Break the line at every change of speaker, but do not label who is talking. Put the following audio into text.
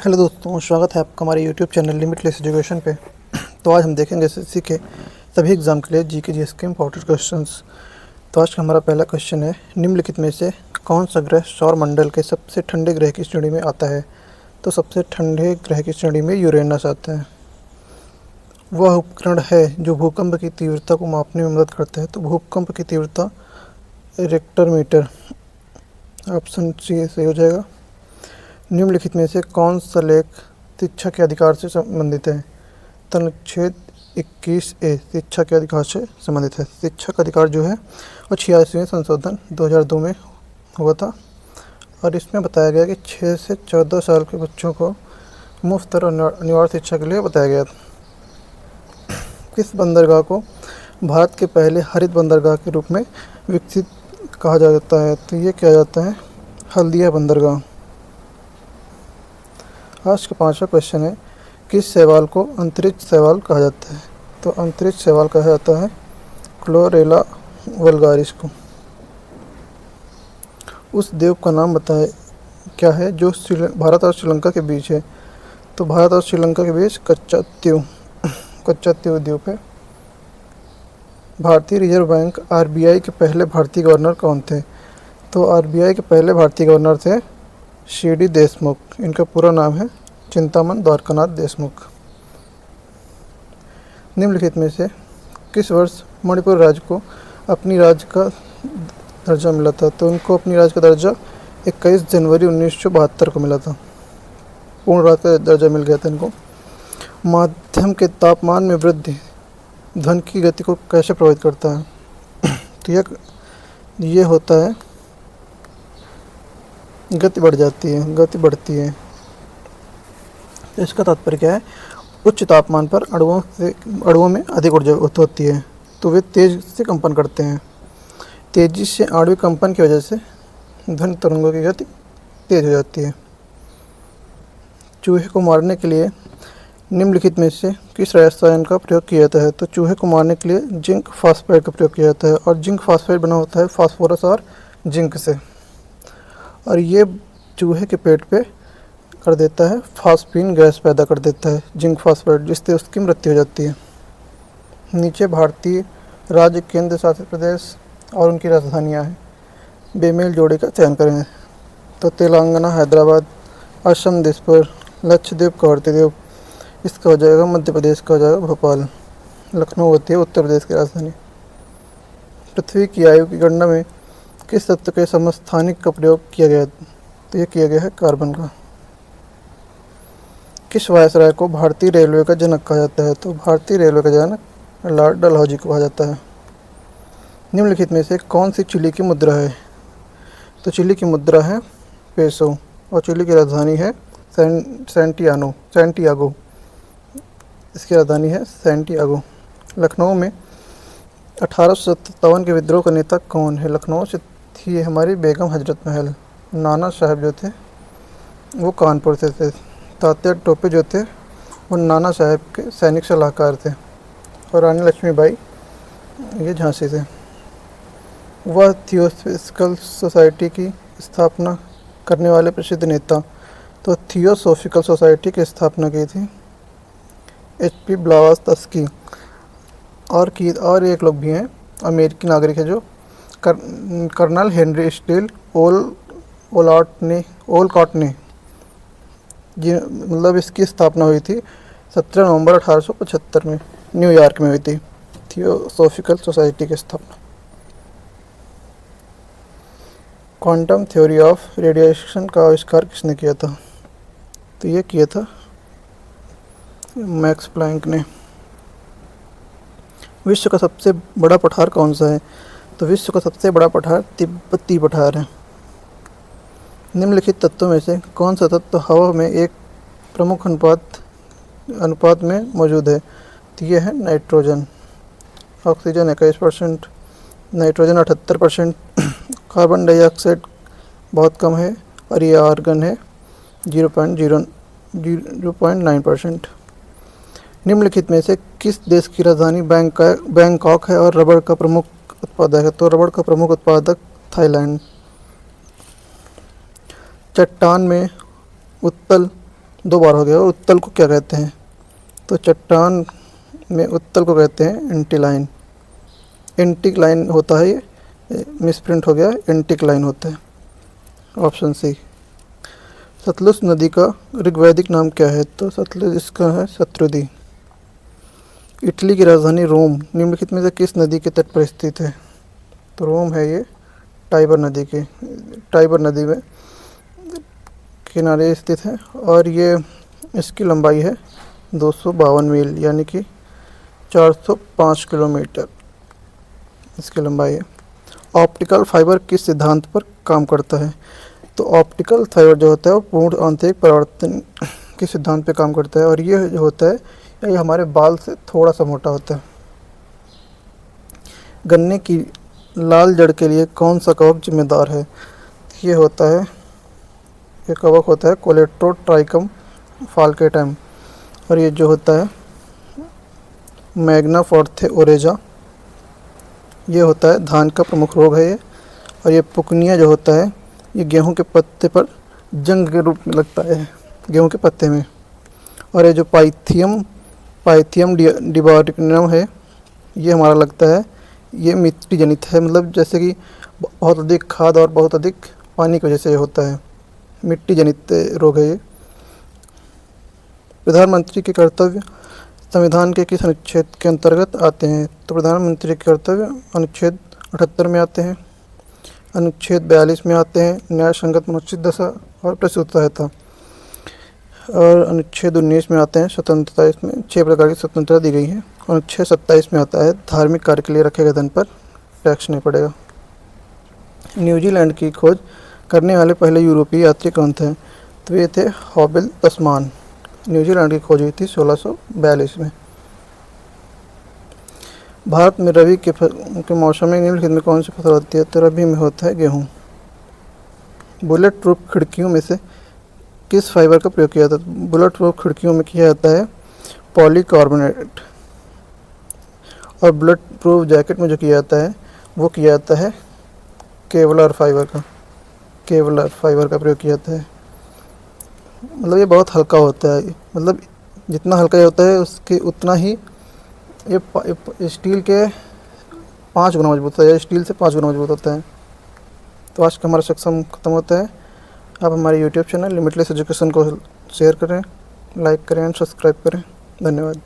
Hello दोस्तों, स्वागत है आपका हमारे यूट्यूब चैनल लिमिटलेस एजुकेशन पे। तो आज हम देखेंगे एसएससी के सभी एग्ज़ाम के लिए जीके जीएस के इंपॉर्टेंट क्वेश्चंस। तो आज का हमारा पहला क्वेश्चन है, निम्नलिखित में से कौन सा ग्रह सौर मंडल के सबसे ठंडे ग्रह की श्रेणी में आता है? तो सबसे ठंडे ग्रह की श्रेणी में यूरेनस आता है। वह उपकरण है जो भूकंप की तीव्रता को मापने में मदद करता है। तो भूकंप की तीव्रता रिक्टर मीटर, ऑप्शन सी सही हो जाएगा। निम्नलिखित में से कौन सा लेख शिक्षा के अधिकार से संबंधित है? अनुच्छेद 21A शिक्षा के अधिकार से संबंधित है। शिक्षा का अधिकार जो है वो 86वें संशोधन 2002 में हुआ था और इसमें बताया गया कि 6 से 14 साल के बच्चों को मुफ्त और अनिवार्य शिक्षा के लिए बताया गया। किस बंदरगाह को भारत के पहले हरित बंदरगाह के रूप में विकसित कहा जाता है? तो ये किया जाता है हल्दिया बंदरगाह। आज का पांचवा क्वेश्चन है, किस शैवाल को अंतरिक्ष शैवाल कहा जाता है? तो अंतरिक्ष शैवाल कहा जाता है क्लोरेला वल्गारिस को। उस द्वीप का नाम बताएं क्या है जो भारत और श्रीलंका के बीच है? तो भारत और श्रीलंका के बीच कच्चातीव द्वीप है। भारतीय रिजर्व बैंक आरबीआई के पहले भारतीय गवर्नर कौन थे? तो आरबीआई के पहले भारतीय गवर्नर थे सी.डी. देशमुख। इनका पूरा नाम है चिंतामन द्वारकानाथ देशमुख। निम्नलिखित में से किस वर्ष मणिपुर राज्य को अपनी राज्य का दर्जा मिला था? तो इनको अपनी राज्य का दर्जा 21 जनवरी 1972 को मिला था। पूर्ण राज्य का दर्जा मिल गया था इनको। माध्यम के तापमान में वृद्धि ध्वनि की गति को कैसे प्रभावित करता है? तो ये होता है गति बढ़ जाती है, गति बढ़ती है। इसका तात्पर्य क्या है? उच्च तापमान पर अणुओं में अधिक ऊर्जा होती है तो वे तेज से कंपन करते हैं। तेजी से आणविक कंपन की वजह से ध्वनि तरंगों की गति तेज हो जाती है। चूहे को मारने के लिए निम्नलिखित में से किस रसायन का प्रयोग किया जाता है? तो चूहे को मारने के लिए जिंक फास्फाइड का प्रयोग किया जाता है और जिंक फास्फाइड बना होता है फास्फोरस और जिंक से, और ये चूहे के पेट पे कर देता है फास्फीन गैस पैदा कर देता है जिंक फास्फाइड, जिससे उसकी मृत्यु हो जाती है। नीचे भारतीय राज्य केंद्र शासित प्रदेश और उनकी राजधानियाँ हैं। बेमेल जोड़े का चयन करें। तो तेलंगाना हैदराबाद, असम दिसपुर, लक्षद्वीप कवर्तीद्वीप। इसका हो जाएगा मध्य प्रदेश का हो जाएगा भोपाल। लखनऊ होती है उत्तर प्रदेश की राजधानी। पृथ्वी की आयु की गणना में किस तत्व के समस्थानिक का प्रयोग किया गया? तो ये किया गया है कार्बन का। किस वायसराय को भारतीय रेलवे का जनक कहा जाता है? तो भारतीय रेलवे का जनक लॉर्ड डलहौजी को कहा जाता है। निम्नलिखित में से कौन सी चिली की मुद्रा है? तो चिली की मुद्रा है पेसो और चिली की राजधानी है सैंटियागो। इसकी राजधानी है सैंटियागो। लखनऊ में 1857 के विद्रोह का नेता कौन है? लखनऊ से थी हमारी बेगम हजरत महल। नाना साहब जो थे वो कानपुर से थे। तात्या टोपे जो थे वो नाना साहब के सैनिक सलाहकार थे और रानी लक्ष्मीबाई ये झांसी से। वह थियोसॉफिकल सोसाइटी की स्थापना करने वाले प्रसिद्ध नेता? तो थियोसॉफिकल सोसाइटी की स्थापना की थी H.P. ब्लावात्स्की। और एक लोग भी हैं अमेरिकी नागरिक है जो कर्नल हेनरी स्टील ओलकॉट ने जी, मतलब इसकी स्थापना हुई थी 17 नवंबर 1875 में न्यूयॉर्क में हुई थी थियोसॉफिकल सोसाइटी की स्थापना। क्वांटम थ्योरी ऑफ रेडिएशन का आविष्कार किसने किया था? तो ये किया था मैक्स प्लैंक ने। विश्व का सबसे बड़ा पठार कौन सा है? तो विश्व का सबसे बड़ा पठार तिब्बती पठार है। निम्नलिखित तत्वों में से कौन सा तत्व हवा में एक प्रमुख अनुपात में मौजूद है? तो ये है nitrogen. Oxygen 21%, nitrogen 78%, carbon dioxide बहुत कम है और ये आर्गन है 0.09%। निम्नलिखित में से किस देश की राजधानी बैंकॉक है और रबड़ का प्रमुख उत्पादक है? तो रबड़ का प्रमुख उत्पादक थाईलैंड। चट्टान में उत्तल 2 बार हो गया। उत्तल को क्या कहते हैं? तो चट्टान में उत्तल को कहते हैं एंटीलाइन। एंटीक्लाइन होता है ये, मिसप्रिंट हो गया, एंटीक्लाइन होता है। Option C. सतलुज नदी का ऋग्वैदिक नाम क्या है? तो सतलुज इसका है शत्रुदी। इटली की राजधानी रोम निम्नलिखित में से किस नदी के तट पर स्थित है? तो रोम है ये टाइबर नदी में किनारे स्थित है और ये इसकी लंबाई है 252 मील यानी कि 405 किलोमीटर इसकी लंबाई है। ऑप्टिकल फाइबर किस सिद्धांत पर काम करता है? तो ऑप्टिकल फाइबर जो होता है वो पूर्ण आंतरिक परावर्तन के सिद्धांत पे काम करता है और ये जो होता है ये हमारे बाल से थोड़ा सा मोटा होता है। गन्ने की लाल जड़ के लिए कौन सा कवक जिम्मेदार है? ये होता है, ये कवक होता है कोलेट्रोट्राइकम फाल्केटम और ये जो होता है मैग्ना फोर्थे ओरेजा। ये होता है धान का प्रमुख रोग है ये। और ये पुकनिया जो होता है ये गेहूं के पत्ते पर जंग के रूप में लगता है, गेहूं के पत्ते में। और ये जो पाइथियम डिबार्टिनम है ये हमारा लगता है ये मिट्टी जनित है, मतलब जैसे कि बहुत अधिक खाद और बहुत अधिक पानी की वजह से होता है, मिट्टी जनित रोग है ये। प्रधानमंत्री के कर्तव्य संविधान के किस अनुच्छेद के अंतर्गत आते हैं? तो प्रधानमंत्री के कर्तव्य अनुच्छेद 78 में आते हैं, अनुच्छेद 42 में आते हैं, न्याय संगत मनुष्य दशा और प्रसूति सहायता, और अनुच्छेद 19 में आते हैं स्वतंत्रता। इसमें 6 प्रकार की स्वतंत्रता दी गई है। अनुच्छेद 27 में आता है धार्मिक कार्य के लिए रखे गए धन पर टैक्स नहीं पड़ेगा। न्यूजीलैंड की खोज करने वाले पहले यूरोपीय यात्री कौन थे? तो ये थे हॉबेल तस्मान। न्यूजीलैंड की खोज हुई थी 1642 में। भारत में रबी के मौसम में निम्नलिखित में कौन सी फसल होती है? तो रबी में होता है गेहूँ। बुलेट प्रूफ खिड़कियों में से किस फाइबर का प्रयोग किया जाता है? बुलेट प्रूफ खिड़कियों में किया जाता है पॉलीकार्बोनेट। और बुलेट प्रूफ जैकेट में जो किया जाता है वो किया जाता है केवलर फाइबर का प्रयोग किया जाता है। मतलब ये बहुत हल्का होता है, मतलब जितना हल्का ये होता है उसके उतना ही ये स्टील के 5 गुना मजबूत होता है, स्टील से 5 गुना मजबूत होता है। तो आज का हमारा सेक्शन ख़त्म होता है। आप हमारे यूट्यूब चैनल लिमिटलेस एजुकेशन को शेयर करें, लाइक करें एंड सब्सक्राइब करें। धन्यवाद।